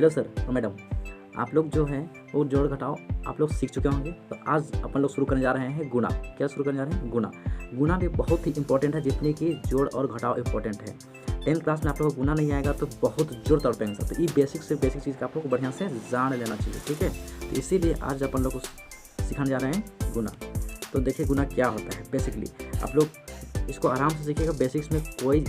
Hello sir और madam, आप लोग जो हैं वो जोड़ घटाओ आप लोग सीख चुके होंगे। तो आज अपन लोग शुरू करने जा रहे हैं गुना। क्या शुरू करने जा रहे हैं? गुना। गुना भी बहुत ही इंपॉर्टेंट है जितनी कि जोड़ और घटाओ इंपॉर्टेंट है। 10th क्लास में आप लोग को गुना नहीं आएगा तो बहुत जोर तौर पे आंसर। तो ये बेसिक से बेसिक चीज़ का आप लोग को बढ़िया से जान लेना चाहिए, ठीक है। तो इसीलिए आज अपन लोग को सिखाने जा रहे हैं गुना। तो देखिए गुना क्या होता है। बेसिकली आप लोग इसको आराम से सीखिएगा। बेसिक्स में कोई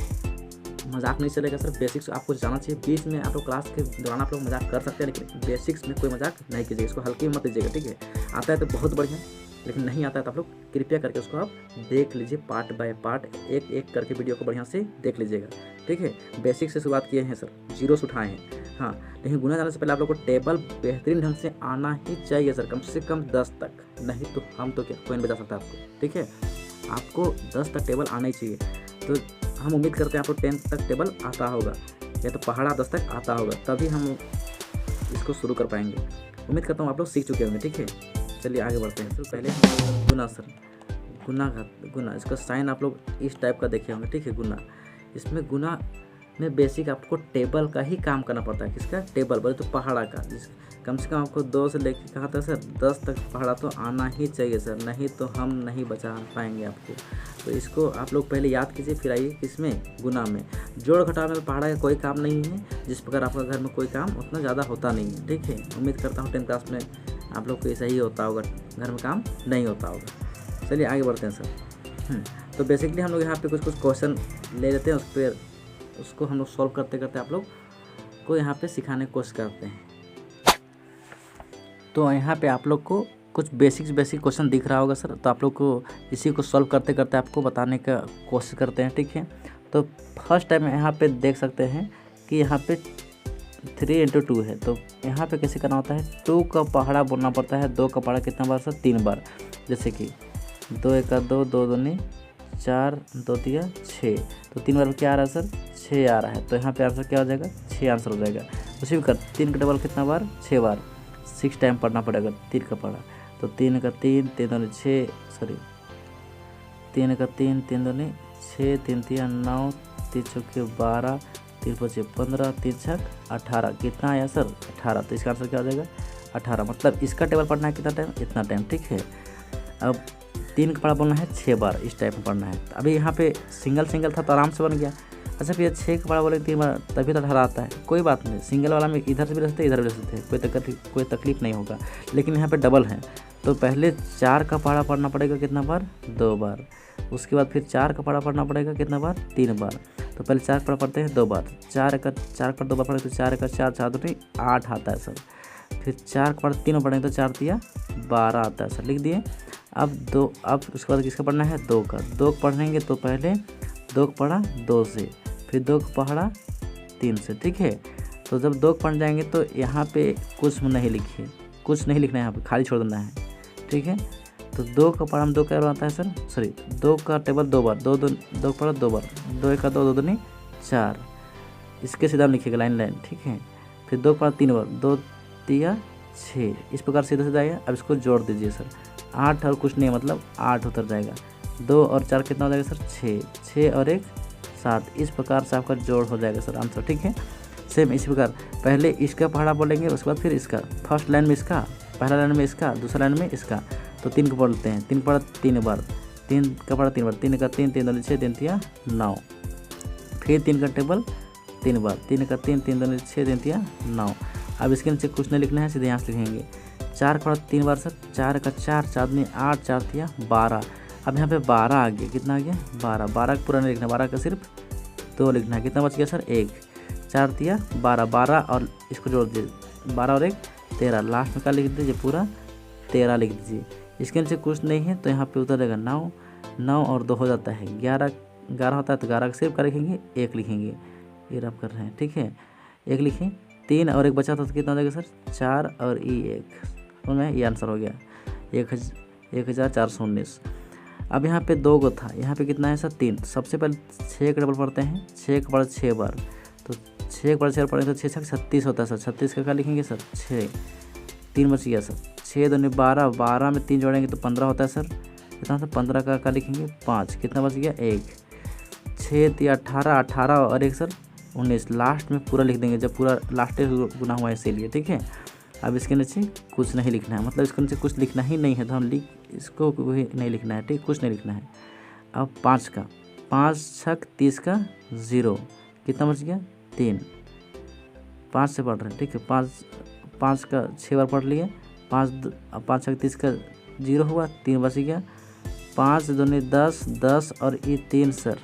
मजाक नहीं चलेगा सर। बेसिक्स आपको जाना चाहिए। बीच में आप लोग क्लास के दौरान आप लोग मजाक कर सकते हैं, लेकिन बेसिक्स में कोई मजाक नहीं कीजिएगा। इसको हल्के में मत लीजिएगा, ठीक है। आता है तो बहुत बढ़िया, लेकिन नहीं आता है तो आप लोग कृपया करके उसको आप देख लीजिए। पार्ट बाय पार्ट एक एक करके वीडियो को बढ़िया से देख लीजिएगा, ठीक है। बेसिक से शुरुआत किए हैं सर, जीरो से उठाए हैं, हाँ। लेकिन गुना जाने से पहले आप लोग को टेबल बेहतरीन ढंग से आना ही चाहिए सर, कम से कम 10 तक। नहीं तो हम तो क्या कोई नहीं बता सकता आपको, ठीक है। आपको 10 तक टेबल आना ही चाहिए। तो हम उम्मीद करते हैं आपको 10 तक टेबल आता होगा, या तो पहाड़ा 10 तक आता होगा, तभी हम इसको शुरू कर पाएंगे। उम्मीद करता हूँ आप लोग सीख चुके होंगे, ठीक है। चलिए आगे बढ़ते हैं। तो पहले गुना सर, गुना इसका साइन आप लोग इस टाइप का देखे होंगे, ठीक है। गुना, इसमें गुना में बेसिक आपको टेबल का ही काम करना पड़ता है। किसका? टेबल, बोले तो पहाड़ा का। कम से कम आपको 2 से लेकर कहा था सर 10 तक पहाड़ा तो आना ही चाहिए सर, नहीं तो हम नहीं बचा पाएंगे आपको। तो इसको आप लोग पहले याद कीजिए, फिर आइए किसमें? गुना में। जोड़ घटाव में पहाड़ा का कोई काम नहीं है, जिस प्रकार आपका घर में कोई काम उतना ज़्यादा होता नहीं है, ठीक है। उम्मीद करता हूँ 10th क्लास में आप लोग को ऐसा ही होता होगा, घर में काम नहीं होता होगा। चलिए आगे बढ़ते हैं सर। तो बेसिकली हम लोग यहाँ पे कुछ क्वेश्चन ले लेते हैं, उस पर उसको हम लोग सॉल्व करते करते आप लोग को यहाँ पे सिखाने की कोशिश करते हैं। तो यहाँ पे आप लोग को कुछ बेसिक क्वेश्चन दिख रहा होगा सर, तो आप लोग को इसी को सॉल्व करते करते आपको बताने का कोशिश करते हैं, ठीक है। तो फर्स्ट टाइम यहाँ पे देख सकते हैं कि यहाँ पे 3 × 2 है। तो यहाँ पे कैसे करना होता है? 2 का पहाड़ा बोलना पड़ता है। 2 का पहाड़ा कितना बार सर? 3 बार। जैसे कि 2 × 1 = 2, 2 × 2 = 4, 2 × 3 = 6। तो 3 बार क्या आ रहा है सर? 6 आ रहा है। तो यहाँ पे आंसर क्या हो जाएगा? 6 आंसर हो जाएगा। उसी प्रकार 3 का डबल कितना बार? 6 बार। 6 टाइम पढ़ना पड़ेगा 3 का पढ़ा। तो 3 × 3 = 3, 2 × 6, सॉरी 3 × 3 = 3, 2 × 6, 3 × 3 = 9, 3 × 4 = 12, 3 × 5 = 15, 3 × 6 = 18। कितना आया सर? 18। तो इसका आंसर क्या हो जाएगा? 18। मतलब इसका टेबल पढ़ना है कितना टाइम? इतना टाइम, ठीक है। अब 3 का पढ़ा बोलना है 6 बार, इस टाइप में पढ़ना है। अभी यहाँ पे सिंगल था तो आराम से बन गया। अच्छा फिर 6 का पढ़ा बोले 3 बार, तभी तो 18 आता है। कोई बात नहीं, सिंगल वाला में इधर से भी रह सकते इधर भी रह सकते हैं, कोई तकलीफ नहीं होगा। लेकिन यहाँ पे डबल है, तो पहले 4 का पढ़ा पढ़ना पड़ेगा कितना बार? 2 बार। उसके बाद फिर 4 का पढ़ा पढ़ना पड़ेगा कितना बार? 3 बार। तो पहले 4 का पढ़ा पढ़ते हैं 2 बार। 4 का 2 बार पढ़े तो 4 का 4, 4 2 8 आता है सर। फिर 4 का पढ़ा 3 बार पढ़ेंगे तो 4 × 3 = 12 आता है सर, लिख दिए। अब उसके बाद किसका पढ़ना है? 2 का। 2 पढ़ेंगे तो पहले 2 का पढ़ा 2 से, फिर 2 का पढ़ा 3 से, ठीक है। तो जब 2 पढ़ जाएंगे तो यहाँ पे कुछ नहीं लिखिए, कुछ नहीं लिखना है, यहाँ पे खाली छोड़ देना है, ठीक है। तो 2 का पढ़ा हम 2 क्या आता है सर? सॉरी 2 का टेबल 2 बार, 2 का पढ़ा 2 बार, 2 × 1 = 2, 2 × 2 = 4। इसके सीधा लिखिएगा लाइन, ठीक है। फिर 2 का पढ़ा 3 बार, 2 × 3 = 6। इस प्रकार सीधा आएगा। अब इसको जोड़ दीजिए सर। 8 और कुछ नहीं, मतलब 8 उतर जाएगा। 2 और 4 कितना हो जाएगा सर? 6। 6 और 1 = 7। इस प्रकार से आपका जोड़ हो जाएगा सर आंसर, ठीक है। सेम इसी प्रकार पहले इसका पहाड़ा बोलेंगे, उसके बाद फिर इसका। फर्स्ट लाइन में इसका, पहला लाइन में इसका, दूसरा लाइन में इसका। तो 3 का पढ़ते हैं, 3 पढ़ा 3 बार, 3 का पढ़ा 3 बार, 3 × 3 = 3, 2 × 6, 3 × 3 = 9। फिर 3 का टेबल 3 बार, 3 × 3 = 3, 2 × 6, 3 × 3 = 9। अब इसके नीचे कुछ नहीं लिखना है, सीधे यहाँ से लिखेंगे। 4 का पढ़ा 3 बार सर, 4 का 4, 4 2 = 8, 4 × 3 = 12। अब यहाँ पे 12 आ गया। कितना आ गया? 12। 12 का पूरा नहीं लिखना, 12 का सिर्फ 2 लिखना है। कितना बच गया सर? 1। 4 × 3 = 12, 12 और इसको जोड़ दीजिए, 12 और 1 = 13। लास्ट में क्या लिख दीजिए? पूरा 13 लिख दीजिए। इसके नीचे कुछ नहीं है तो यहाँ पे उतरेगा 9, 9 और 2 हो जाता है 11, 11 होता है तो 11 का सिर्फ क्या लिखेंगे? 1 लिखेंगे। ये रब कर रहे हैं, ठीक है। 1 लिखें, 3 और 1 बचा था तो कितना हो जाएगा सर? 4 और 1 में ये आंसर हो गया 1419। अब यहाँ पे 2 था, यहाँ पे कितना है सर? 3। सबसे पहले 6 का डबल पढ़ते हैं। 6 का पढ़ा 6 बार, तो 6 का पढ़ा 6 बार पढ़ेंगे तो 6 × 6 = 36 होता है सर। 36 का क्या लिखेंगे सर? 6। 3 बच गया सर। 6 2 = 12, 12 में 3 जोड़ेंगे तो 15 होता है सर। कितना सर? 15 का क्या लिखेंगे? 5। कितना बच गया? 1। 6 × 3 = 18, 18 और 1 सर 19 लास्ट में पूरा लिख देंगे, जब पूरा लास्ट गुना हुआ है इसीलिए, ठीक है। अब इसके नीचे कुछ नहीं लिखना है, मतलब इसके नीचे कुछ लिखना ही नहीं है, तो हम इसको भी नहीं लिखना है, ठीक, कुछ नहीं लिखना है। अब 5 का 5 छक 30 का 0, कितना बच गया 3, 5 से पढ़ रहे हैं, ठीक है। 5 का 6 बार पढ़ लिए, 5 छक 30 का 0 हुआ, 3 बच गया। 5 दूनी 10, 10 और ये 3 सर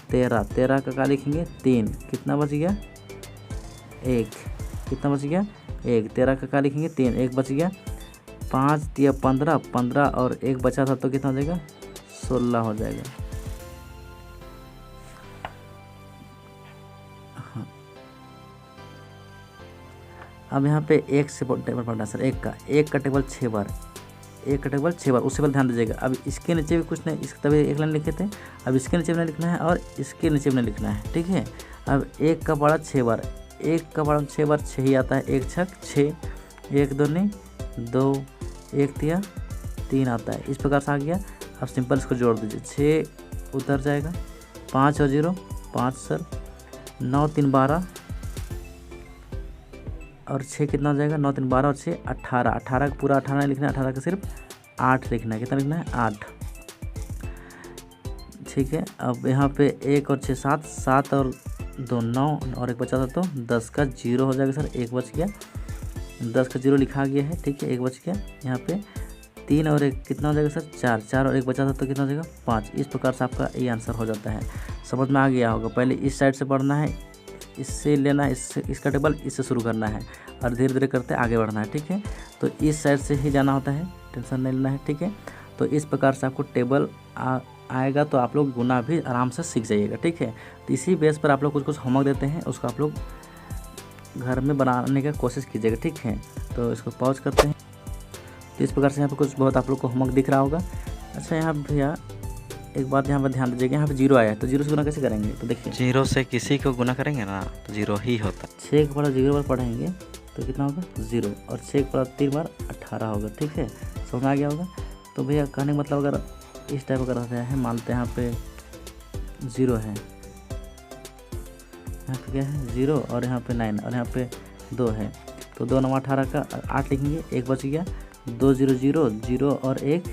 13, 13 का क्या लिखेंगे 3, कितना बच गया 1, कितना बच गया 1, 13 का क्या लिखेंगे 3, 1 बच गया। 5 दिया 15, 15 और 1 बचा था तो कितना हो जाएगा 16 हो जाएगा। हाँ, अब यहाँ पे 1 से टेबल पढ़ना सर, 1 का टेबल 6 बार, 1 का टेबल 6 बार, उससे पहले ध्यान दीजिएगा। अब इसके नीचे भी कुछ नहीं, इस तभी एक लाइन लिखे थे, अब इसके नीचे भी नहीं लिखना है और इसके नीचे भी नहीं लिखना है, ठीक है। अब 1 का पढ़ा 6 बार, 1 का पढ़ा 6 बार 6 ही आता है, 1 छक 6, 1 दूनी 2, 1 तिया 3 आता है, इस प्रकार से आ गया। अब सिंपल इसको जोड़ दीजिए, 6 उतर जाएगा, 5 और 0 5 सर, 9 3 12 और 6 कितना हो जाएगा 9 3 12 और 6 18, 18 का पूरा 18 नहीं लिखना है, 18 का सिर्फ 8 लिखना है, कितना लिखना है 8, ठीक है। अब यहाँ पे 1 और 6 7, 7 और 2 9 और 1 बचा था तो 10 का 0 हो जाएगा सर, 1 बच गया, 10 का 0 लिखा गया है, ठीक है, 1 बच गया। यहाँ पे 3 और 1 कितना हो जाएगा सर 4, 4 और 1 बचा था तो कितना हो जाएगा 5। इस प्रकार से आपका ये आंसर हो जाता है। समझ में आ गया होगा। पहले इस साइड से पढ़ना है, इससे लेना है, इसका टेबल इससे शुरू करना है और धीरे धीरे करते आगे बढ़ना है, ठीक है। तो इस साइड से ही जाना होता है, टेंशन नहीं लेना है, ठीक है। तो इस प्रकार से आपको टेबल आएगा तो आप लोग गुना भी आराम से सीख जाइएगा, ठीक है। तो इसी बेस पर आप लोग कुछ होमवर्क देते हैं, उसको आप लोग घर में बनाने का कोशिश कीजिएगा, ठीक है। तो इसको पॉज करते हैं। तो इस प्रकार से यहाँ पर कुछ बहुत आप लोग को होमवर्क दिख रहा होगा। अच्छा, यहाँ भैया एक बात यहाँ पर ध्यान दीजिएगा, यहाँ पे 0 आया है तो 0 से गुना कैसे करेंगे, तो देखिए 0 से किसी को गुना करेंगे ना तो 0 ही होता है। 6 के पढ़ा 0 बार पढ़ेंगे तो कितना होगा 0 और 6 के पढ़ा 3 बार 18 होगा, ठीक है। समझ में आ गया होगा। तो भैया कहने का मतलब अगर इस टाइप का रहता है, मानते हैं यहाँ पे 0 है, यहाँ पे क्या है 0 और यहाँ पे 9 और यहाँ पे 2 है, तो 2 9 18 का 8 लिखेंगे, 1 बच गया, 2 0 0 0 और 1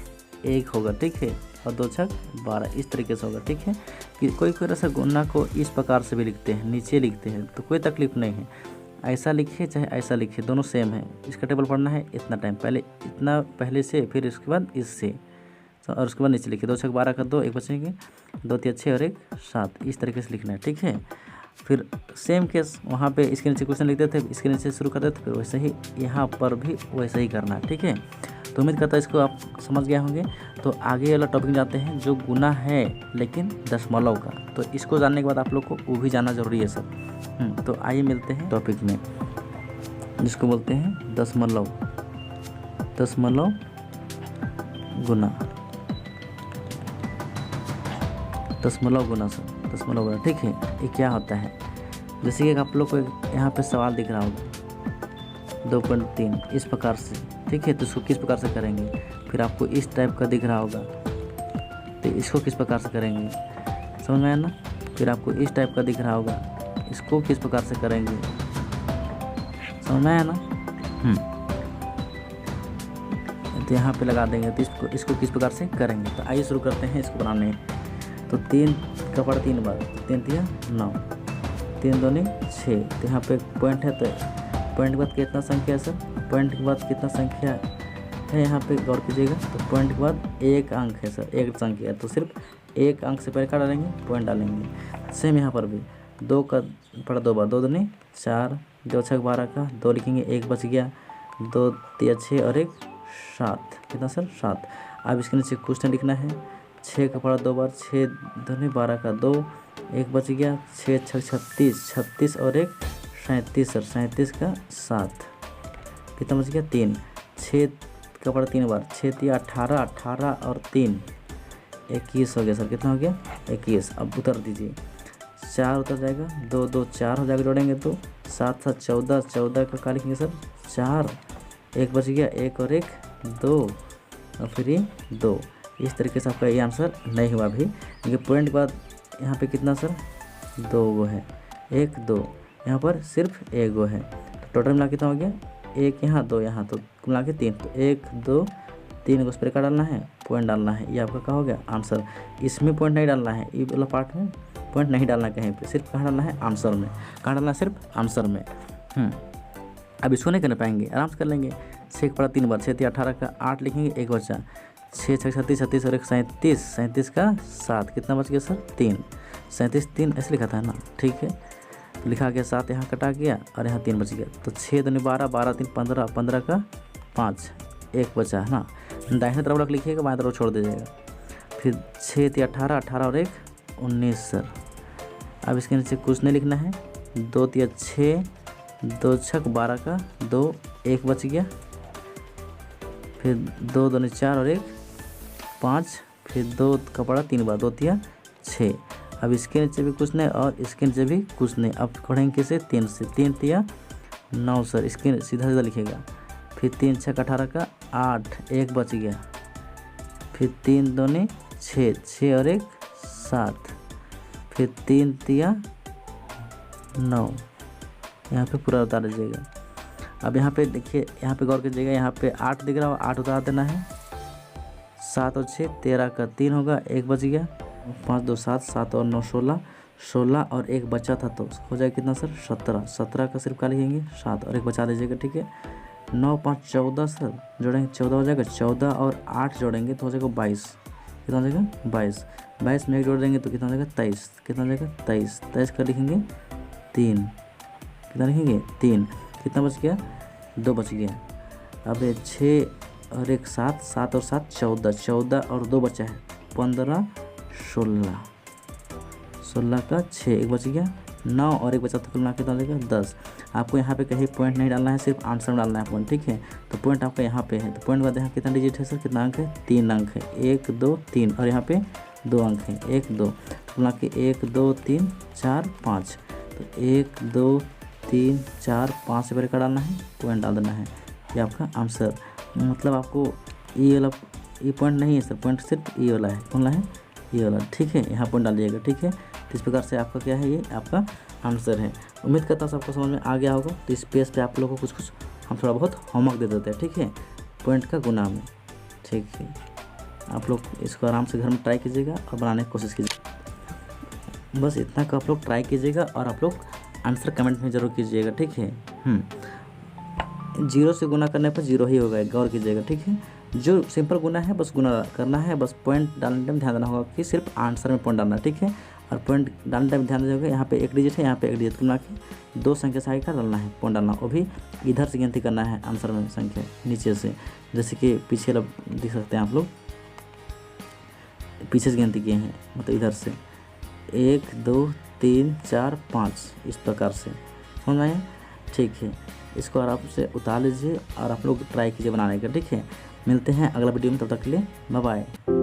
1 होगा, ठीक है, और 2 छक 12, इस तरीके से होगा, ठीक है। कि कोई ऐसा गुना को इस प्रकार से भी लिखते हैं, नीचे लिखते हैं, तो कोई तकलीफ नहीं है, ऐसा लिखिए चाहे ऐसा लिखिए, दोनों सेम है। इसका टेबल पढ़ना है इतना टाइम, पहले इतना पहले से, फिर इसके बाद इससे, और उसके बाद नीचे लिखिए, 2 छक 12 का 2, 1 बचेंगे, 2 3 6 और 1 7, इस तरीके से लिखना है, ठीक है। फिर सेम केस वहाँ पे इसके नीचे क्वेश्चन लिखते थे, इसके नीचे शुरू करते थे, फिर वैसे ही यहाँ पर भी वैसे ही करना है, ठीक है। तो उम्मीद करता है इसको आप समझ गए होंगे। तो आगे वाला टॉपिक जाते हैं जो गुना है लेकिन दशमलव का, तो इसको जानने के बाद आप लोग को वो भी जानना जरूरी है सर। तो आइए मिलते हैं टॉपिक में, जिसको बोलते हैं दशमलव, दशमलव गुना, दशमलव गुना सर, दशमलव गुना, ठीक है। ये क्या होता है, जैसे कि आप लोग को यहाँ पे सवाल दिख रहा होगा 2.3 इस प्रकार से, ठीक है। तो इसको किस प्रकार से करेंगे, फिर आपको इस टाइप का दिख रहा होगा तो इसको किस प्रकार से करेंगे, समझ में आया ना। फिर आपको इस टाइप का दिख रहा होगा, इसको किस प्रकार से करेंगे, समझ में आया ना। तो यहाँ पे लगा देंगे, तो इसको किस प्रकार से करेंगे। तो आइए शुरू करते हैं इसको बनाने। तो 3 का पढ़ा 3 बार, 3 तिया 9, 3 दूनी 6, तो यहाँ पे पॉइंट है, तो पॉइंट के बाद कितना संख्या है सर, पॉइंट के बाद कितना संख्या है यहाँ पे गौर कीजिएगा। तो पॉइंट के बाद 1 अंक है सर, 1 संख्या है, तो सिर्फ 1 अंक से पहले क्या डालेंगे, पॉइंट डालेंगे। सेम यहाँ पर भी 2 का पढ़ा 2 बार, 2 दूनी 4, 2 छक 12 का 2 लिखेंगे, 1 बच गया, 2 तिया 6 और 1 7, कितना सर 7। अब इसके नीचे कुछ नहीं लिखना है, 6 का पढ़ा 2 बार, 6 दूनी 12 का 2, 1 बच गया, 6 छक 36, 36 और 1 37 सर, 37 का 7, कितना बच गया 3, 6 का पढ़ा 3 बार, 6 तिया 18, 18 और 3 21 हो गया सर, कितना हो गया 21। अब उतर दीजिए, 4 उतर जाएगा, 2 2 4 हो जाएगा, जोड़ेंगे तो 7 7 14, 14 का क्या लिखेंगे सर 4, 1 बच गया, 1 और 1 2 और फिर ये 2। इस तरीके से आपका ये आंसर नहीं हुआ अभी, क्योंकि पॉइंट के बाद यहाँ पे कितना सर 2 वो है, 1 2, यहाँ पर सिर्फ 1 गो है। तो टोटल मिला कितना हो गया, 1 यहाँ 2 यहाँ, तो मिला के 3। तो 1 2 3 को स्प्रे का डालना है, पॉइंट डालना है, ये आपका क्या हो गया आंसर। इसमें पॉइंट नहीं डालना है, ये वाला पार्ट में पॉइंट नहीं डालना कहीं पे, सिर्फ कहाँ डालना है आंसर में। कहाँ डालना है, सिर्फ आंसर में। अब इसको नहीं कर पाएंगे, आराम से कर लेंगे। 6 का पड़ा 3 बार, 6 18 का 8 लिखेंगे, 1 बचा। 6 6 36 36 और 1 37, 37 का 7, कितना बच गया सर 3। 37 3 ऐसे लिखा था ना, ठीक है। तो लिखा गया 7 यहाँ कटा गया और यहाँ 3 बच गया। तो 6 2 12, 12 3 15, 15 का 5, 1 बचा है ना। दाहिने तरफ रख लिखिएगा, बाएं तरफ छोड़ दीजिएगा। फिर 6 3 18, 18 और 1 19 सर। अब इसके नीचे कुछ नहीं लिखना है। 2 3 6, 2 6 12 का 2, 1 बच गया। फिर 2 2 4 और 1 5, फिर 2 का पड़ा 3 बार, 2 3 6। अब इसके नीचे भी कुछ नहीं और इसके नीचे भी कुछ नहीं। अब पढ़ेंगे कैसे, 3 से, 3 3 9 सर। इसके सीधा सीधा लिखेगा। फिर 3 6 18 का 8, 1 बच गया। फिर 3 2 6, 6 और 1 7, फिर 3 3 9, यहाँ पे पूरा उतार दीजिएगा। अब यहाँ पे देखिए, यहाँ पे गौर कीजिएगा, यहाँ पे 8 दिख रहा हो, 8 उतार देना है। 7 और 6 13 का 3 होगा, 1 बच गया। 5 2 7, 7 और 9 16, 16 और 1 बचा था तो हो जाएगा कितना सर 17। 17 का सिर्फ क्या लिखेंगे 7 और 1 बचा दीजिएगा, ठीक है। 9 5 14 सर, जोड़ेंगे 14 हो जाएगा। 14 और 8 जोड़ेंगे तो हो जाएगा 22, कितना हो जाएगा 22। 22 में 1 जोड़ देंगे तो कितना हो जाएगा 23, कितना हो जाएगा 23। 23 का लिखेंगे 3, कितना लिखेंगे 3, कितना बच गया 2 बच गया। अब 6 और 1 7, 7 और 7 14, 14 और 2 बचा है 15 16, 16 का 6, 1 बच गया। 9 और 1 बचा तो कुल मिला के कितना हो जाएगा 10। आपको यहाँ पे कहीं पॉइंट नहीं डालना है, सिर्फ आंसर में डालना है पॉइंट, ठीक है। तो पॉइंट आपका यहाँ पे है, तो पॉइंट बाद यहाँ कितना डिजिट है सर, कितना अंक है 3 अंक है। 1 2 3 और यहाँ पे 2 अंक है, 1 2, तो मिला के 1 2 3 4 5। तो 1 2 3 4 5 से बड़े का डालना है, पॉइंट डाल देना है, ये आपका आंसर। मतलब आपको ये वाला, ये पॉइंट नहीं है सर, पॉइंट सिर्फ ये वाला है, कौन सा है ये वाला, ठीक है। यहाँ पॉइंट डालिएगा, ठीक है। तो इस प्रकार से आपका क्या है, ये आपका आंसर है। उम्मीद करता हूँ सबको समझ में आ गया होगा। तो इस पेज पे आप लोगों को कुछ हम थोड़ा बहुत होमवर्क दे देते हैं, ठीक है, पॉइंट का गुना में, ठीक है। आप लोग इसको आराम से घर में ट्राई कीजिएगा और बनाने की कोशिश कीजिएगा। बस इतना का आप लोग ट्राई कीजिएगा और आप लोग आंसर कमेंट में ज़रूर कीजिएगा, ठीक है। 0 से गुना करने पर 0 ही होगा, गौर कीजिएगा, ठीक है। जो सिंपल गुना है बस गुना करना है, बस पॉइंट डालने टाइम ध्यान देना होगा कि सिर्फ आंसर में पॉइंट डालना है, ठीक है। और पॉइंट डालने टाइम ध्यान दीजिएगा, यहाँ पे 1 डिजिट है, यहाँ पे 1 डिजिट, कुल मिला के 2 संख्या से आगे का डालना है, पॉइंट डालना, वो भी इधर से गिनती करना है आंसर में संख्या नीचे से, जैसे कि पीछे देख सकते हैं आप लोग, पीछे से गिनती किए हैं, मतलब इधर से 1 2 3 4 5 इस प्रकार से, समझ में आया, ठीक है। इसको आराम से उतार लीजिए और आप लोग ट्राई कीजिए बनाने का, ठीक है। मिलते हैं अगला वीडियो में, तब तक के लिए बाय बाय।